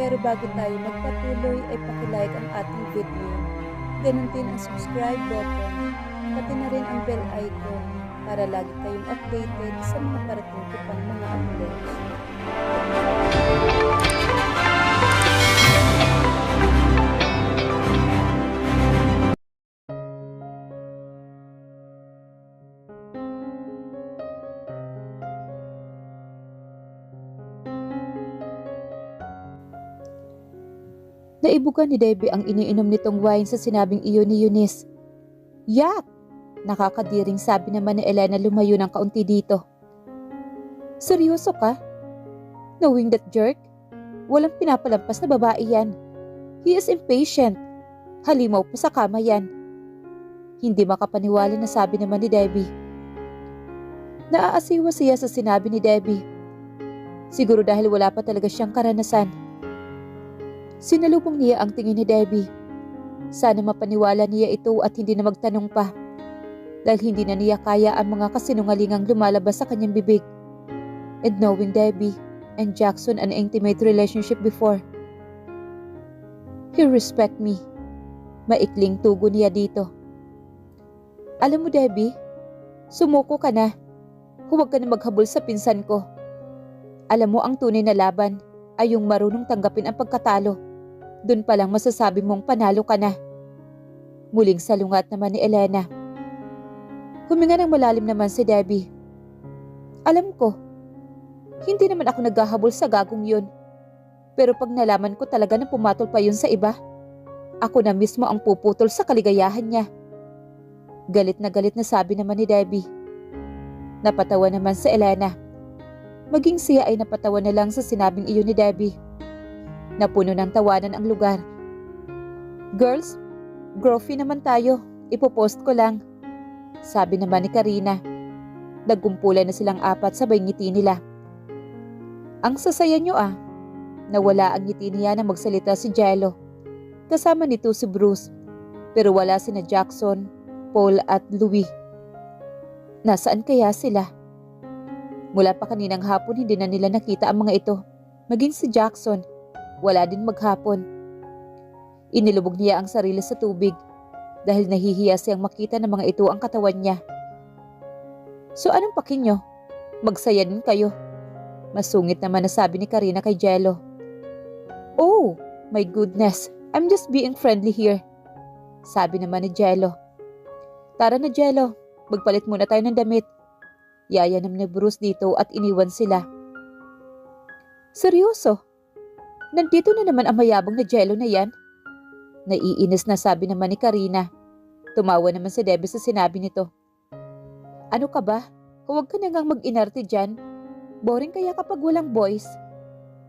Pero bago tayo magpatuloy ay pakilike ang ating video. Ganun din ang subscribe button, pati na rin ang bell icon para lagi kayong updated sa mga parating ko pang mga uploads. Naibukan ni Debbie ang iniinom nitong wine sa sinabing iyon ni Eunice. Yak! Nakakadiring sabi naman ni Elena lumayo ng kaunti dito. Seryoso ka? Knowing that jerk? Walang pinapalampas na babae yan. He is impatient. Halimaw pa sa kama yan. Hindi makapaniwala na sabi naman ni Debbie. Naaasiwa siya sa sinabi ni Debbie. Siguro dahil wala pa talaga siyang karanasan. Sinalubong niya ang tingin ni Debbie. Sana mapaniwala niya ito at hindi na magtanong pa. Dahil hindi na niya kaya ang mga kasinungalingang lumalabas sa kanyang bibig. And knowing Debbie and Jackson an intimate relationship before. He respect me. Maikling tugo niya dito. Alam mo Debbie, sumuko ka na. Huwag ka na maghabol sa pinsan ko. Alam mo ang tunay na laban ay yung marunong tanggapin ang pagkatalo. Doon pa lang masasabi mong panalo ka na. Muling salungat naman ni Elena. Huminga ng malalim naman si Debbie. Alam ko, hindi naman ako naghahabol sa gagong yun. Pero pag nalaman ko talaga na pumatol pa yun sa iba, ako na mismo ang puputol sa kaligayahan niya. Galit na sabi naman ni Debbie. Napatawa naman si Elena. Maging siya ay napatawa na lang sa sinabing iyon ni Debbie. Napuno ng tawanan ang lugar. Girls, grofy naman tayo. Ipopost ko lang. Sabi naman ni Karina. Nagkumpulan na silang apat sabay ngiti nila. Ang sasaya nyo ah. Nawala ang ngiti niya na magsalita si Jello. Kasama nito si Bruce. Pero wala sina Jackson, Paul at Louie. Nasaan kaya sila? Mula pa kaninang hapon hindi na nila nakita ang mga ito. Maging si Jackson. Wala din maghapon. Inilubog niya ang sarili sa tubig dahil nahihiya siyang makita ng mga ito ang katawan niya. So anong pakin nyo? Magsaya din kayo. Masungit naman na sabi ni Karina kay Jello. Oh, my goodness. I'm just being friendly here. Sabi naman ni Jello. Tara na Jello, magpalit muna tayo ng damit. Yayanam ni Bruce dito at iniwan sila. Seryoso? Nandito na naman ang mayabang na Jello na yan? Naiinis na sabi naman ni Karina. Tumawa naman si Debbie sa sinabi nito. Ano ka ba? Huwag ka na ngang mag-inarte dyan. Boring kaya kapag walang boys.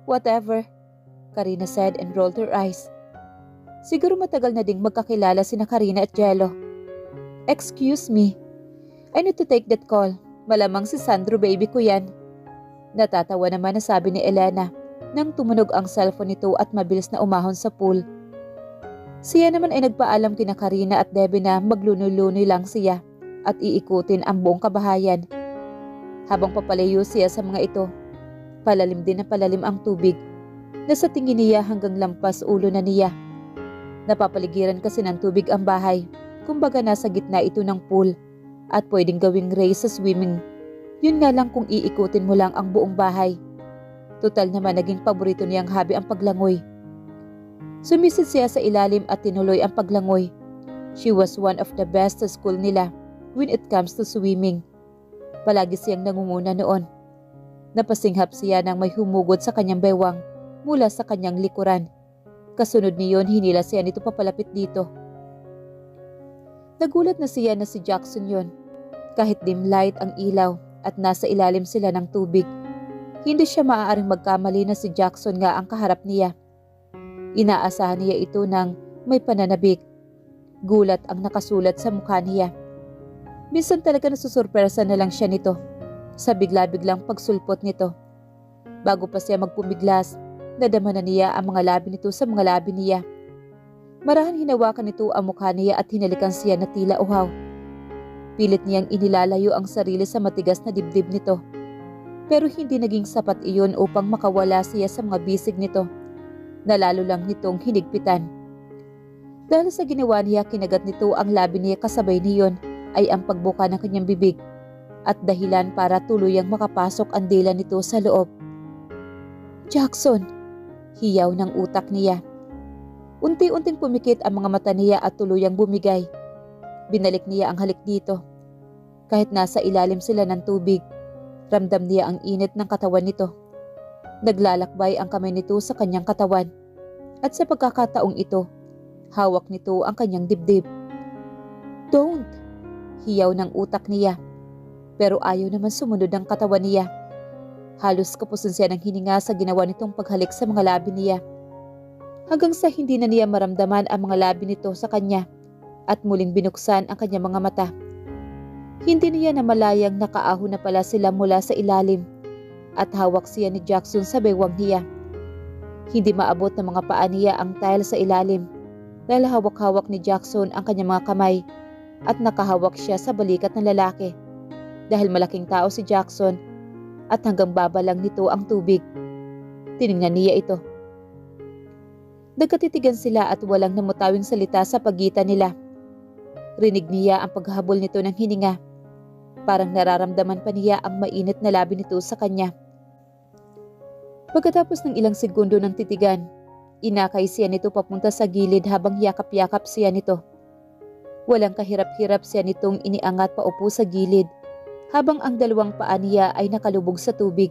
Whatever, Karina said and rolled her eyes. Siguro matagal na ding magkakilala sina Karina at Jello. Excuse me. I need to take that call. Malamang si Sandro baby ko yan. Natatawa naman na sabi ni Elena nang tumunog ang cellphone nito at mabilis na umahon sa pool. Siya naman ay nagpaalam kina Karina at Debbie na maglunoy-lunoy lang siya at iikutin ang buong kabahayan. Habang papalayo siya sa mga ito, palalim din na palalim ang tubig na sa tingin niya hanggang lampas ulo na niya. Napapaligiran kasi ng tubig ang bahay, kumbaga nasa gitna ito ng pool at pwedeng gawing race sa swimming. Yun nga lang kung iikutin mo lang ang buong bahay. Total naman naging paborito niyang hobby ang paglangoy. Sumisid siya sa ilalim at tinuloy ang paglangoy. She was one of the best sa school nila when it comes to swimming. Palagi siyang nangunguna noon. Napasinghap siya nang may humugod sa kanyang bewang mula sa kanyang likuran. Kasunod niyon hinila siya nito papalapit dito. Nagulat na siya na si Jackson yon. Kahit dim light ang ilaw at nasa ilalim sila ng tubig, hindi siya maaaring magkamali na si Jackson nga ang kaharap niya. Inaasahan niya ito ng may pananabik. Gulat ang nakasulat sa mukha niya. Minsan talaga nasusurpresa na lang siya nito sa bigla-biglang pagsulpot nito. Bago pa siya magpumiglas, nadama na niya ang mga labi nito sa mga labi niya. Marahan hinawakan nito ang mukha niya at hinalikan siya na tila uhaw. Pilit niyang inilalayo ang sarili sa matigas na dibdib nito. Pero hindi naging sapat iyon upang makawala siya sa mga bisig nito. na lalo lang nitong hinigpitan. Dahil sa ginawa niya, kinagat nito ang labi niya, kasabay niyon ay ang pagbuka ng kanyang bibig at dahilan para tuluyang makapasok ang dila nito sa loob. Jackson! Hiyaw ng utak niya. Unti-unting pumikit ang mga mata niya at tuluyang bumigay. Binalik niya ang halik dito. Kahit nasa ilalim sila ng tubig, ramdam niya ang init ng katawan nito. Naglalakbay ang kamay nito sa kanyang katawan. At sa pagkakataong ito, hawak nito ang kanyang dibdib. Don't! Hiyaw ng utak niya. Pero ayaw naman sumunod ang katawan niya. Halos kapusin siya ng hininga sa ginawa nitong paghalik sa mga labi niya. Hanggang sa hindi na niya maramdaman ang mga labi nito sa kanya at muling binuksan ang kanyang mga mata. Hindi niya namalayang nakaahon na pala sila mula sa ilalim at hawak siya ni Jackson sa baywang niya. Hindi maabot ng mga paa niya ang tile sa ilalim dahil hawak-hawak ni Jackson ang kanyang mga kamay at nakahawak siya sa balikat ng lalaki. Dahil malaking tao si Jackson at hanggang baba lang nito ang tubig. Tiningnan niya ito. Nagkatitigan sila at walang namutawing salita sa pagitan nila. Rinig niya ang paghahabol nito ng hininga. Parang nararamdaman pa niya ang mainit na labi nito sa kanya. Pagkatapos ng ilang segundo ng titigan, inakay siya nito papunta sa gilid habang yakap-yakap siya nito. Walang kahirap-hirap siya nitong iniangat paupo sa gilid habang ang dalawang paa niya ay nakalubog sa tubig.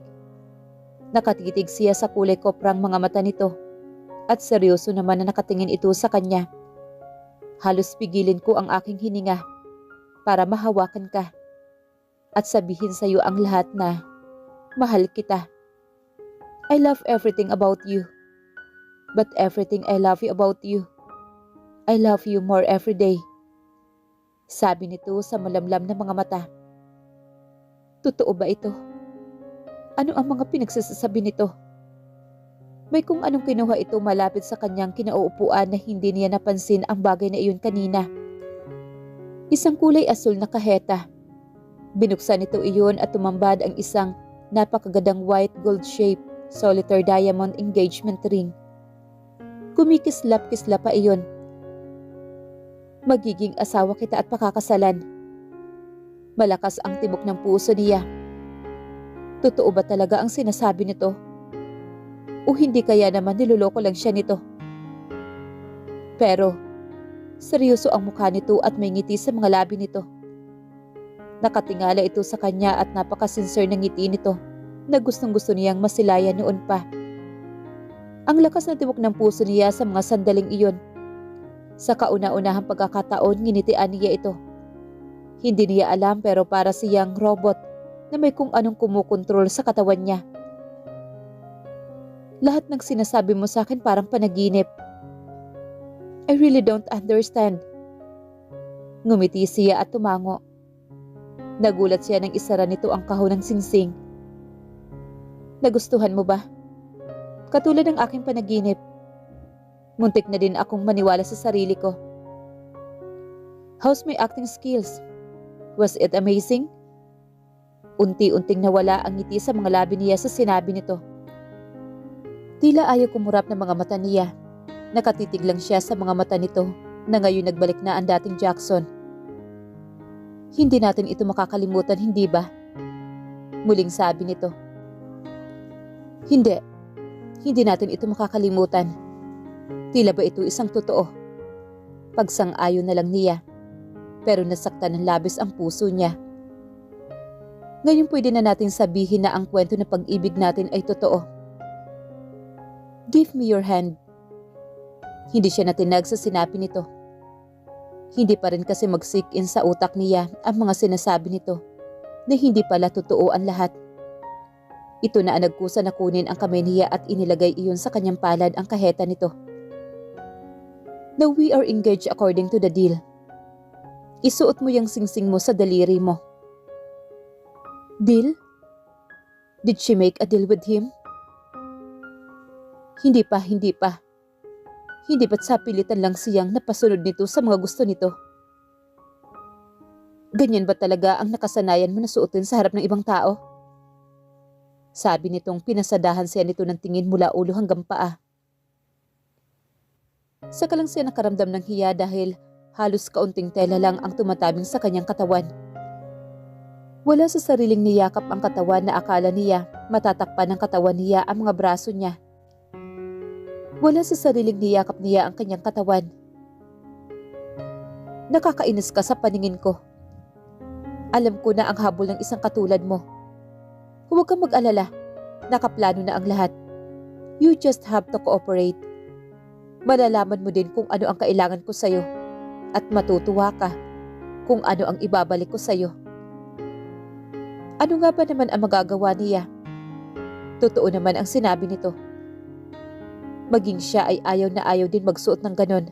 Nakatitig siya sa kulay koprang mga mata nito at seryoso naman na nakatingin ito sa kanya. Halos pigilin ko ang aking hininga para mahawakan ka at sabihin sa iyo ang lahat na mahal kita. I love everything about you, but everything I love you about you, I love you more every day. Sabi nito sa malamlam na mga mata. Totoo ba ito? Ano ang mga pinagsasabi nito? May kung anong kinuha ito malapit sa kanyang kinauupuan na hindi niya napansin ang bagay na iyon kanina. Isang kulay asul na kaheta. Binuksan nito iyon at tumambad ang isang napakagandang white gold shape solitaire diamond engagement ring. Kumikislap-kisla pa iyon. Magiging asawa kita at pakakasalan. Malakas ang tibok ng puso niya. Totoo ba talaga ang sinasabi nito? O hindi kaya naman niloloko lang siya nito? Pero, seryoso ang mukha nito at may ngiti sa mga labi nito. Nakatingala ito sa kanya at napaka-sincere ng ngiti nito na gustong-gusto niyang masilayan noon pa. Ang lakas ng tibok ng puso niya sa mga sandaling iyon. Sa kauna-unahang pagkakataon, nginitian niya ito. Hindi niya alam pero para siyang robot na may kung anong kumukontrol sa katawan niya. Lahat ng sinasabi mo sa akin parang panaginip. I really don't understand. Ngumiti siya at tumango. Nagulat siya nang isara nito ang kahon ng singsing. Nagustuhan mo ba? Katulad ng aking panaginip. Muntik na din akong maniwala sa sarili ko. How's my acting skills? Was it amazing? Unti-unting nawala ang ngiti sa mga labi niya sa sinabi nito. Tila ayaw kumurap ng mga mata niya. Nakatitig lang siya sa mga mata nito na ngayon nagbalik na ang dating Jackson. Hindi natin ito makakalimutan, hindi ba? Muling sabi nito. Hindi. Hindi natin ito makakalimutan. Tila ba ito isang totoo? Pagsang-ayon na lang niya. Pero nasaktan ng labis ang puso niya. Ngayon pwede na natin sabihin na ang kwento ng pag-ibig natin ay totoo. Give me your hand. Hindi siya natinag sa sinabi nito. Hindi pa rin kasi mag-sink in sa utak niya ang mga sinasabi nito na hindi pala totoo ang lahat. Ito na ang nagkusa na kunin ang kamay niya at inilagay iyon sa kanyang palad ang kaheta nito. Now we are engaged according to the deal. Isuot mo yung singsing mo sa daliri mo. Deal? Did she make a deal with him? Hindi pa. Hindi ba't sa pilitan lang siyang napasunod nito sa mga gusto nito? Ganyan ba talaga ang nakasanayan mo na suotin sa harap ng ibang tao? Sabi nitong pinasadahan siya nito ng tingin mula ulo hanggang paa. Saka lang siya nakaramdam ng hiya dahil halos kaunting tela lang ang tumatabing sa kanyang katawan. Wala sa sariling niyakap ang katawan na akala niya matatakpan ng katawan niya ang mga braso niya. Wala sa sariling niyakap niya ang kanyang katawan. Nakakainis ka sa paningin ko. Alam ko na ang habol ng isang katulad mo. Huwag kang mag-alala. Nakaplano na ang lahat. You just have to cooperate. Malalaman mo din kung ano ang kailangan ko sa'yo. At matutuwa ka kung ano ang ibabalik ko sa'yo. Ano nga ba naman ang magagawa niya? Totoo naman ang sinabi nito. Maging siya ay ayaw na ayaw din magsuot ng ganon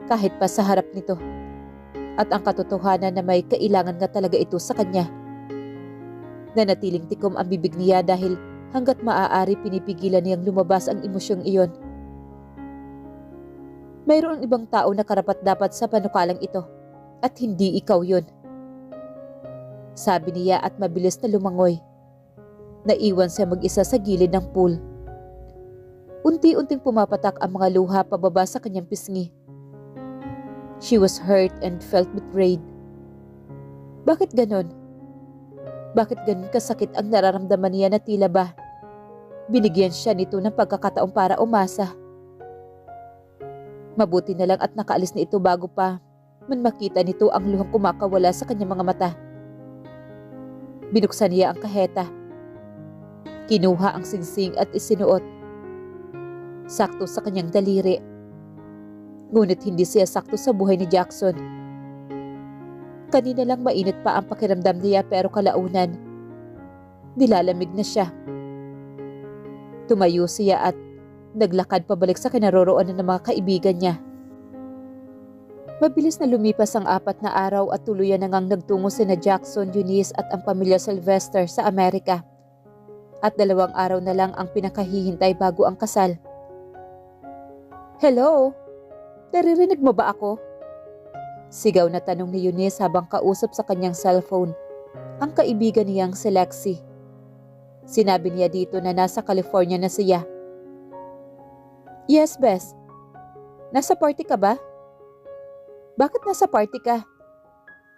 kahit pa sa harap nito. At ang katotohanan na may kailangan nga talaga ito sa kanya. Nanatiling tikom ang bibig niya dahil hanggat maaari pinipigilan niyang lumabas ang emosyong iyon. Mayroon ibang tao na karapat-dapat sa panukalang ito at hindi ikaw yun. Sabi niya at mabilis na lumangoy. Naiwan siya mag-isa sa gilid ng pool. Unti-unting pumapatak ang mga luha pababa sa kanyang pisngi. She was hurt and felt betrayed. Bakit ganon? Bakit ganon kasakit ang nararamdaman niya na tila ba binigyan siya nito ng pagkakataon para umasa? Mabuti na lang at nakaalis na ito bago pa man makita nito ang luhang kumakawala sa kanyang mga mata. Binuksan niya ang kaheta. Kinuha ang singsing at isinuot. Sakto sa kanyang daliri. Ngunit hindi siya sakto sa buhay ni Jackson. Kanina lang mainit pa ang pakiramdam niya pero kalaunan, nilalamig na siya. Tumayo siya at naglakad pabalik sa kinaroroonan ng mga kaibigan niya. Mabilis na lumipas ang 4 na araw at tuluyan na ngang nagtungo sina Jackson, Eunice at ang pamilya Sylvester sa Amerika. At 2 araw na lang ang pinakahihintay bago ang kasal. Hello? Naririnig mo ba ako? Sigaw na tanong ni Eunice habang kausap sa kanyang cellphone ang kaibigan niyang si Lexi. Sinabi niya dito na nasa California na siya. Yes, Bes. Nasa party ka ba? Bakit nasa party ka?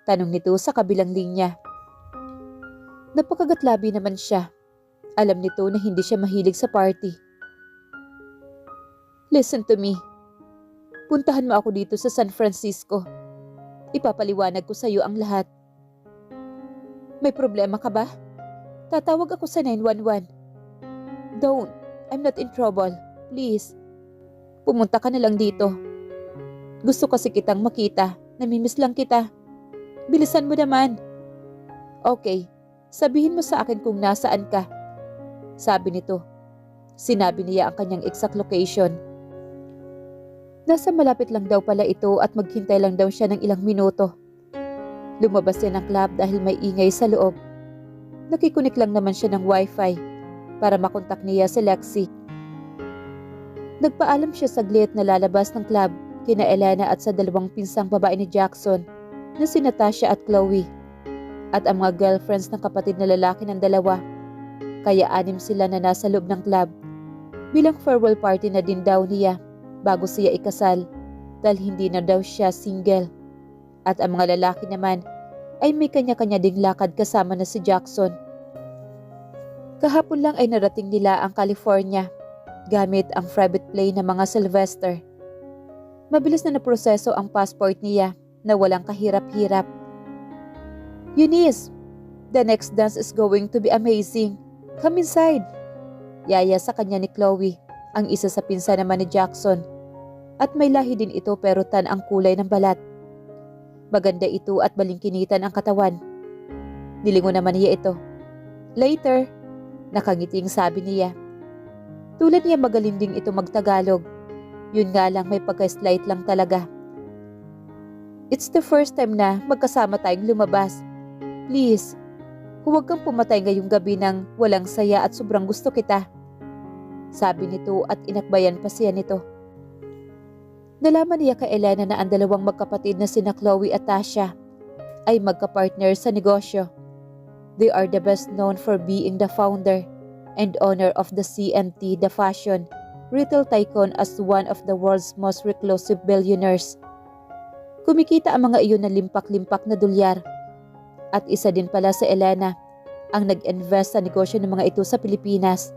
Tanong nito sa kabilang linya. Napakagatlabi naman siya. Alam nito na hindi siya mahilig sa party. Listen to me. Puntahan mo ako dito sa San Francisco. Ipapaliwanag ko sa iyo ang lahat. May problema ka ba? Tatawag ako sa 911. Don't. I'm not in trouble. Please. Pumunta ka na lang dito. Gusto kasi kitang makita. Namimiss lang kita. Bilisan mo naman. Okay. Sabihin mo sa akin kung nasaan ka. Sabi nito. Sinabi niya ang kanyang exact location. Nasa malapit lang daw pala ito at maghintay lang daw siya ng ilang minuto. Lumabas siya ng club dahil may ingay sa loob. Nakikunik lang naman siya ng wifi para makontak niya si Lexi. Nagpaalam siya saglit na lalabas ng club kina Elena at sa 2 pinsang babae ni Jackson na si Natasha at Chloe at ang mga girlfriends ng kapatid na lalaki ng 2. Kaya 6 sila na nasa loob ng club bilang farewell party na din daw niya bago siya ikasal dahil hindi na daw siya single. At ang mga lalaki naman ay may kanya-kanya ding lakad kasama na si Jackson. Kahapon lang ay narating nila ang California gamit ang private plane ng mga Sylvester. Mabilis na naproseso ang passport niya na walang kahirap-hirap. Eunice, the next dance is going to be amazing. Come inside. Yaya sa kanya ni Chloe, ang isa sa pinsan naman ni Jackson. At may lahi din ito pero tan ang kulay ng balat. Maganda ito at balingkinitan ang katawan. Nilingon naman niya ito. Later, nakangiting sabi niya. Tulad niya magaling din ito magtagalog. Yun nga lang may pagka-slight lang talaga. It's the first time na magkasama tayong lumabas. Please, huwag kang pumatay ngayong gabi ng walang saya at sobrang gusto kita. Sabi nito at inakbayan pa siya nito. Nalaman niya kay Elena na ang 2 magkapatid na sina Chloe at Tasha ay magkapartner sa negosyo. They are the best known for being the founder and owner of the CNT, the fashion, retail tycoon as one of the world's most reclusive billionaires. Kumikita ang mga iyon na limpak-limpak na dolyar. At isa din pala si Elena ang nag-invest sa negosyo ng mga ito sa Pilipinas.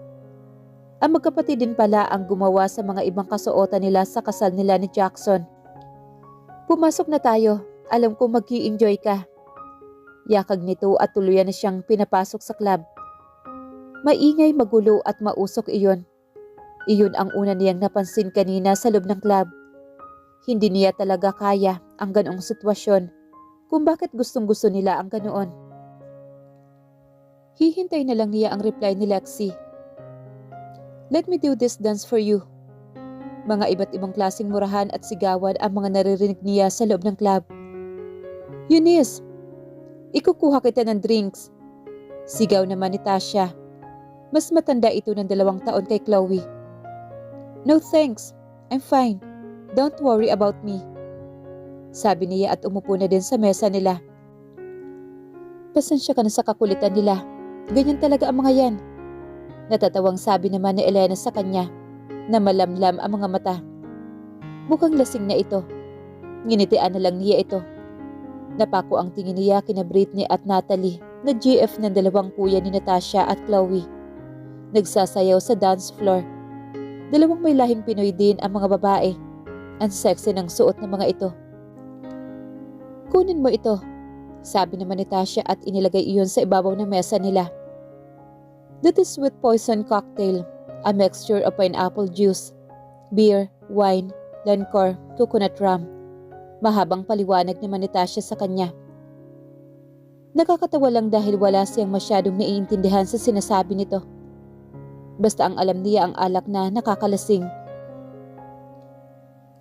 Ang magkapatid din pala ang gumawa sa mga ibang kasuotan nila sa kasal nila ni Jackson. Pumasok na tayo. Alam kong mag-i-enjoy ka. Yakag nito at tuluyan na siyang pinapasok sa club. Maingay, magulo at mausok iyon. Iyon ang una niyang napansin kanina sa loob ng club. Hindi niya talaga kaya ang ganoong sitwasyon kung bakit gustong-gusto nila ang ganoon. Hihintay na lang niya ang reply ni Lexi. Let me do this dance for you. Mga iba't ibang klaseng murahan at sigawan ang mga naririnig niya sa loob ng club. Eunice, ikukuha kita ng drinks. Sigaw naman ni Tasha. Mas matanda ito ng 2 taon kay Chloe. No thanks, I'm fine. Don't worry about me. Sabi niya at umupo na din sa mesa nila. Pasensya ka na sa kakulitan nila. Ganyan talaga ang mga yan. Natatawang sabi naman ni Elena sa kanya na malamlam ang mga mata. Mukhang lasing na ito. Nginitian na lang niya ito. Napako ang tingin niya kina Britney at Natalie na GF ng 2 kuya ni Natasha at Chloe. Nagsasayaw sa dance floor. 2 may lahing Pinoy din ang mga babae. Ang sexy ng suot ng mga ito. Kunin mo ito, sabi naman ni Tasha at inilagay iyon sa ibabaw ng mesa nila. That is sweet poison cocktail, a mixture of pineapple juice, beer, wine, Lancor, coconut rum. Mahabang paliwanag naman ni Tasha sa kanya. Nakakatawa lang dahil wala siyang masyadong naiintindihan sa sinasabi nito. Basta ang alam niya ang alak na nakakalasing.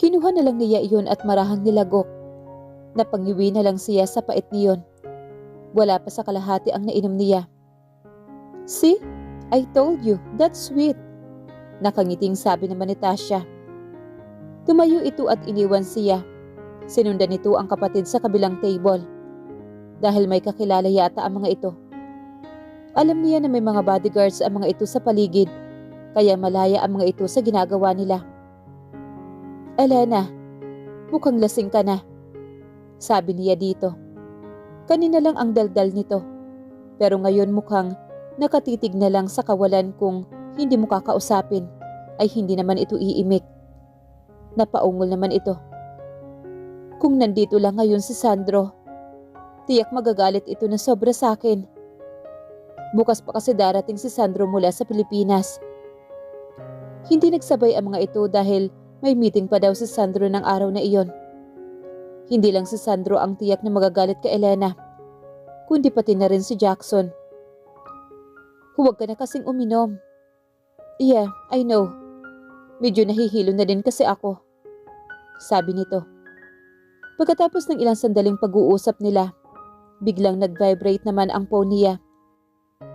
Kinuha na lang niya iyon at marahang nilagok. Napangiwi na lang siya sa pait niyon. Wala pa sa kalahati ang nainom niya. See? I told you, that's sweet. Nakangiting sabi naman ni Tasha. Tumayo ito at iniwan siya. Sinundan nito ang kapatid sa kabilang table. Dahil may kakilala yata ang mga ito. Alam niya na may mga bodyguards ang mga ito sa paligid. Kaya malaya ang mga ito sa ginagawa nila. Elena, mukhang lasing ka na. Sabi niya dito. Kanina lang ang daldal nito. Pero ngayon mukhang nakatitig na lang sa kawalan kung hindi mo kakausapin ay hindi naman ito iimik. Napaungol naman ito. Kung nandito lang ngayon si Sandro, tiyak magagalit ito na sobra sa akin. Bukas pa kasi darating si Sandro mula sa Pilipinas. Hindi nagsabay ang mga ito dahil may meeting pa daw si Sandro ng araw na iyon. Hindi lang si Sandro ang tiyak na magagalit kay Elena, kundi pati na rin si Jackson. Huwag ka na kasing uminom. Yeah, I know. Medyo nahihilo na din kasi ako. Sabi nito. Pagkatapos ng ilang sandaling pag-uusap nila, biglang nag-vibrate naman ang phone niya.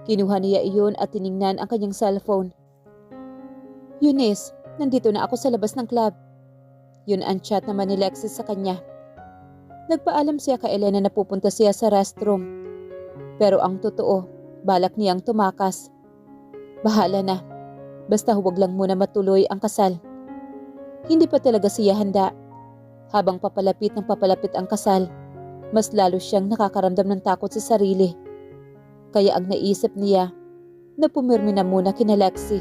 Kinuha niya iyon at tiningnan ang kanyang cellphone. Eunice, nandito na ako sa labas ng club. Yun ang chat naman ni Lexis sa kanya. Nagpaalam siya kay Elena na pupunta siya sa restroom. Pero ang totoo, balak niyang tumakas. Bahala na. Basta huwag lang muna matuloy ang kasal. Hindi pa talaga siya handa. Habang papalapit ng papalapit ang kasal, mas lalo siyang nakakaramdam ng takot sa sarili. Kaya ang naisip niya na pumirmi na muna kina Lexi.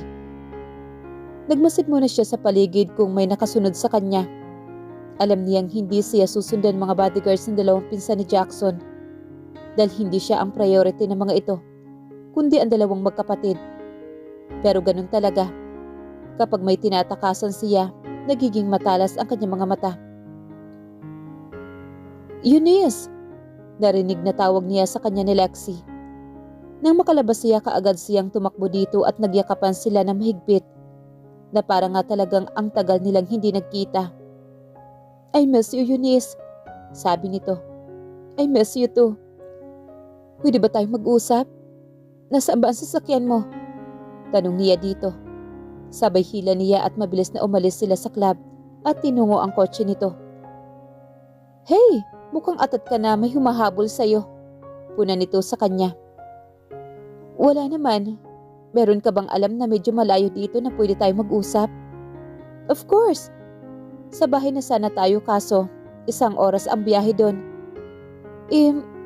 Nagmasid muna siya sa paligid kung may nakasunod sa kanya. Alam niyang hindi siya susundan mga bodyguards ng 2 pinsan ni Jackson. Dahil hindi siya ang priority ng mga ito, kundi ang 2 magkapatid. Pero ganun talaga. Kapag may tinatakasan siya, nagiging matalas ang kanyang mga mata. Eunice! Narinig na tawag niya sa kanya ni Lexi. Nang makalabas siya, kaagad siyang tumakbo dito at nagyakapan sila ng mahigpit. Na parang nga talagang ang tagal nilang hindi nagkita. I miss you, Eunice. Sabi nito. I miss you too. Pwede ba tayong mag-usap? Nasaan ba ang sasakyan mo? Tanong niya dito. Sabay hila niya at mabilis na umalis sila sa club at tinungo ang kotse nito. Hey! Mukhang atat ka na, may humahabol sa'yo. Puna nito sa kanya. Wala naman. Meron ka bang alam na medyo malayo dito na pwede tayo mag-usap? Of course! Sa bahay na sana tayo kaso 1 oras ang biyahe doon.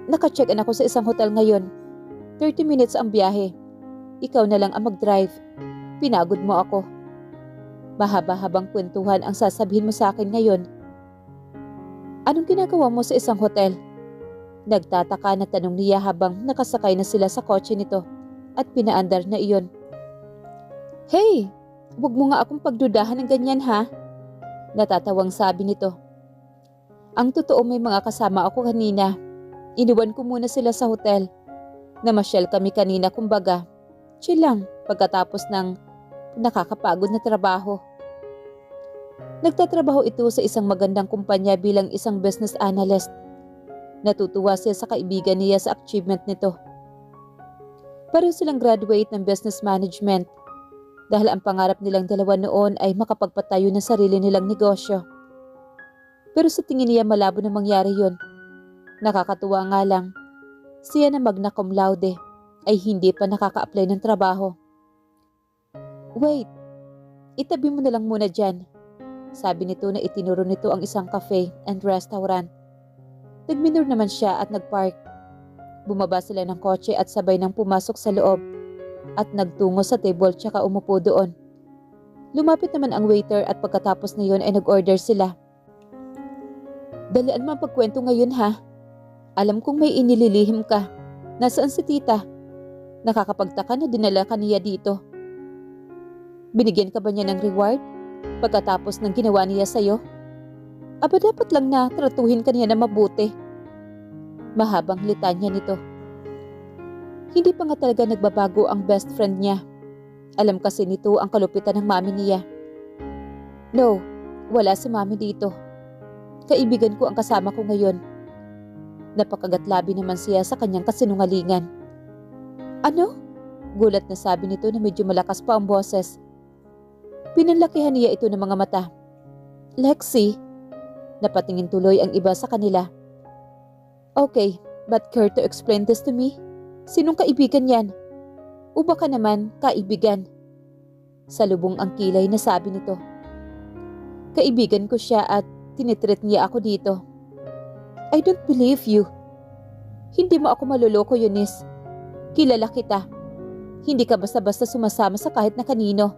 Naka-check-in ako sa isang hotel ngayon. 30 minutes ang biyahe. Ikaw na lang ang mag-drive. Pinagod mo ako. Mahaba-habang kwentuhan ang sasabihin mo sa akin ngayon. Anong ginagawa mo sa isang hotel? Nagtataka na tanong niya habang nakasakay na sila sa kotse nito at pinaandar na iyon. Hey! Huwag mo nga akong pagdudahan ng ganyan ha? Natatawang sabi nito. Ang totoo may mga kasama ako kanina. Iniwan ko muna sila sa hotel. Namasyal kami kanina kumbaga. Chill lang pagkatapos ng nakakapagod na trabaho. Nagtatrabaho ito sa isang magandang kumpanya bilang isang business analyst. Natutuwa siya sa kaibigan niya sa achievement nito. Pareho silang graduate ng business management dahil ang pangarap nilang dalawa noon ay makapagpatayo ng sarili nilang negosyo. Pero sa tingin niya malabo na mangyari yun. Nakakatuwa nga lang, siya na magna cum laude ay hindi pa nakaka-apply ng trabaho. Wait, itabi mo na lang muna dyan. Sabi nito na itinuro nito ang isang cafe and restaurant. Nagminor naman siya at nagpark. Bumaba sila ng kotse at sabay nang pumasok sa loob at nagtungo sa table tsaka umupo doon. Lumapit naman ang waiter at pagkatapos na yun ay nag-order sila. Dalian mo ang pagkwento ngayon ha. Alam kong may inililihim ka. Nasaan si tita? Nakakapagtaka na dinala ka niya dito. Binigyan ka ba niya ng reward pagkatapos ng ginawa niya sa'yo? Aba dapat lang na tratuhin ka niya na mabuti. Mahabang litanya nito. Hindi pa nga talaga nagbabago ang best friend niya. Alam kasi nito ang kalupitan ng mami niya. No, wala si mami dito. Kaibigan ko ang kasama ko ngayon. Napakagatlabi naman siya sa kanyang kasinungalingan. Ano? Gulat na sabi nito na medyo malakas pa ang boses. Pinanlakihan niya ito ng mga mata. Lexi, napatingin tuloy ang iba sa kanila. Okay, but care to explain this to me? Sinong kaibigan yan? O baka naman kaibigan? Salubong ang kilay na sabi nito. Kaibigan ko siya at tinitreat niya ako dito. I don't believe you. Hindi mo ako maluloko, Eunice. Kilala kita. Hindi ka basta-basta sumasama sa kahit na kanino.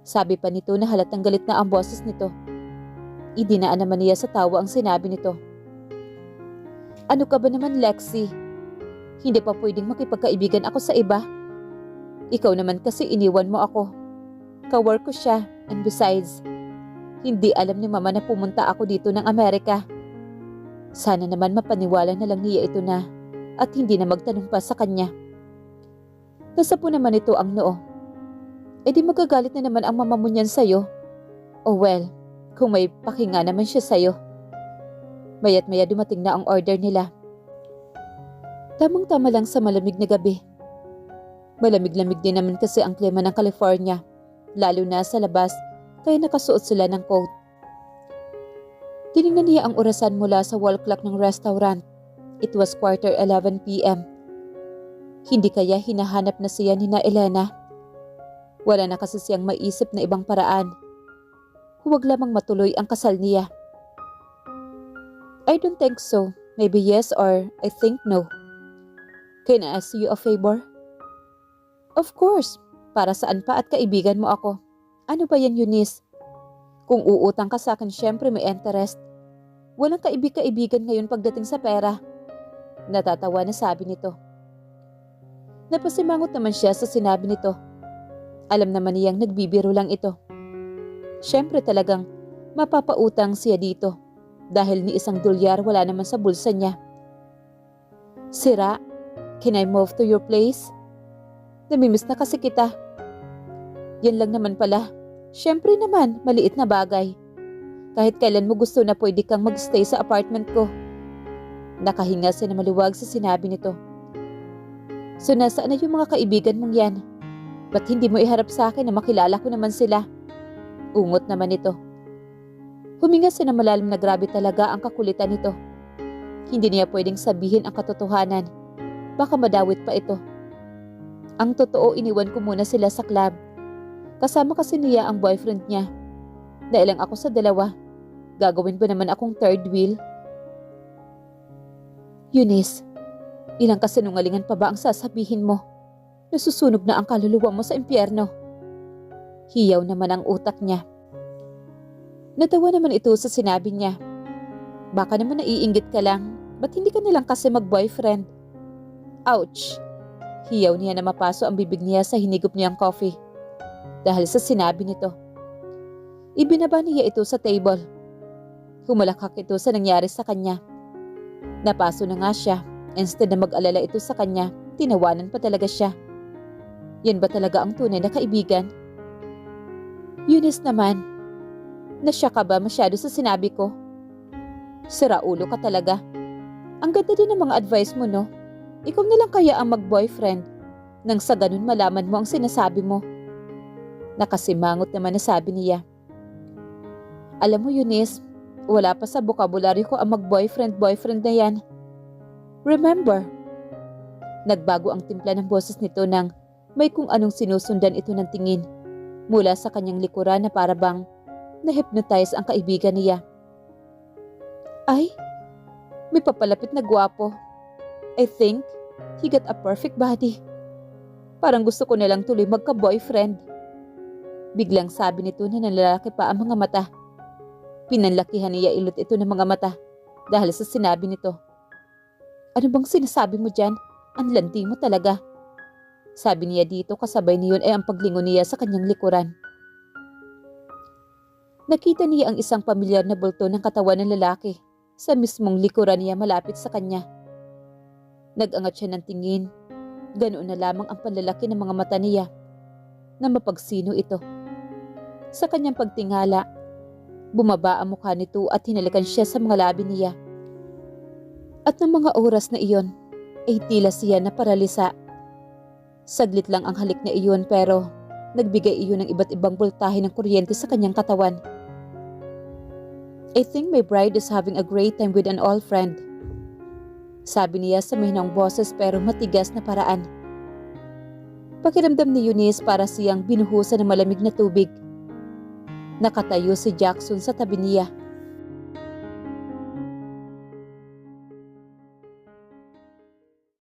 Sabi pa nito na halatang galit na ang boses nito. Idinaan naman niya sa tawa ang sinabi nito. Ano ka ba naman, Lexi? Hindi pa pwedeng makipagkaibigan ako sa iba. Ikaw naman kasi iniwan mo ako. Kawork ko siya and besides, hindi alam ni mama na pumunta ako dito ng Amerika. Sana naman mapaniwala na lang niya ito na at hindi na magtanong pa sa kanya. Nasapo naman ito ang noo. E di magagalit na naman ang mama mo niyan sa'yo. Oh well, kung may pakinga naman siya sa'yo. Maya't maya dumating na ang order nila. Tamang-tama lang sa malamig na gabi. Malamig-lamig din naman kasi ang klima ng California, lalo na sa labas, kaya nakasuot sila ng coat. Tinignan niya ang orasan mula sa wall clock ng restaurant. It was 11:15 p.m. Hindi kaya hinahanap na siya ni na Elena? Wala na kasi siyang maisip na ibang paraan. Huwag lamang matuloy ang kasal niya. I don't think so. Maybe yes or I think no. Can I ask you a favor? Of course. Para saan pa at kaibigan mo ako? Ano ba yan, Eunice? Kung uutang ka sa akin, syempre may interest. Walang kaibig-kaibigan ngayon pagdating sa pera. Natatawa na sabi nito. Napasimangot naman siya sa sinabi nito. Alam naman niyang nagbibiro lang ito. Syempre talagang mapapautang siya dito dahil ni $1 wala naman sa bulsa niya. Sira, can I move to your place? Namimiss na kasi kita. Yan lang naman pala. Syempre naman, maliit na bagay. Kahit kailan mo gusto na pwede kang magstay sa apartment ko. Nakahinga siya na maluwag sa sinabi nito. So nasaan na yung mga kaibigan mong yan? Ba't hindi mo iharap sa akin na makilala ko naman sila? Ungot naman ito. Huminga siya na malalim na grabe talaga ang kakulitan nito. Hindi niya pwedeng sabihin ang katotohanan. Baka madawit pa ito. Ang totoo, iniwan ko muna sila sa club. Kasama kasi niya ang boyfriend niya Nailang ako sa dalawa. Gagawin ba naman akong third wheel? Eunice, ilang kasinungalingan pa ba ang sasabihin mo? Nasusunog na ang kaluluwa mo sa impyerno. Hiyaw naman ang utak niya. Natawa naman ito sa sinabi niya. Baka naman naiinggit ka lang. Ba't hindi ka nalang kasi mag-boyfriend? Ouch! Hiyaw niya na mapaso ang bibig niya sa hinigop niyang coffee. Dahil sa sinabi nito. Ibinaba niya ito sa table. Humalakhak ito sa nangyari sa kanya. Napaso na nga siya. Instead na mag-alala ito sa kanya, tinawanan pa talaga siya. Yan ba talaga ang tunay na kaibigan? Eunice naman, nasya ka ba masyado sa sinabi ko? Sira ulo ka talaga. Ang ganda din ng mga advice mo, no? Ikaw na lang kaya ang mag-boyfriend nang sa ganun malaman mo ang sinasabi mo. Nakasimangot naman na sabi niya. Alam mo, Eunice, wala pa sa bokabularyo ko ang mag-boyfriend na yan. Remember, nagbago ang timpla ng boses nito nang may kung anong sinusundan ito ng tingin mula sa kanyang likuran na parabang na-hypnotize ang kaibigan niya. Ay, may papalapit na gwapo. I think he got a perfect body. Parang gusto ko na lang tuloy magka-boyfriend. Biglang sabi nito na nalalaki pa ang mga mata. Pinanlakihan niya ilot ito ng mga mata dahil sa sinabi nito. Ano bang sinasabi mo dyan? Ang landi mo talaga. Sabi niya dito kasabay niyon ay ang paglingon niya sa kanyang likuran. Nakita niya ang isang pamilyar na bulto ng katawan ng lalaki sa mismong likuran niya malapit sa kanya. Nag-angat siya ng tingin. Ganoon na lamang ang panlalaki ng mga mata niya na mapagsino ito. Sa kanyang pagtingala, bumaba ang mukha nito at hinalikan siya sa mga labi niya. At ng mga oras na iyon, ay tila siya na paralisa. Saglit lang ang halik na iyon pero nagbigay iyon ng iba't ibang voltahe ng kuryente sa kanyang katawan. I think my bride is having a great time with an old friend. Sabi niya sa mahinang boses pero matigas na paraan. Pakiramdam ni Eunice para siyang binuhusan ng malamig na tubig. Nakatayo si Jackson sa tabi niya.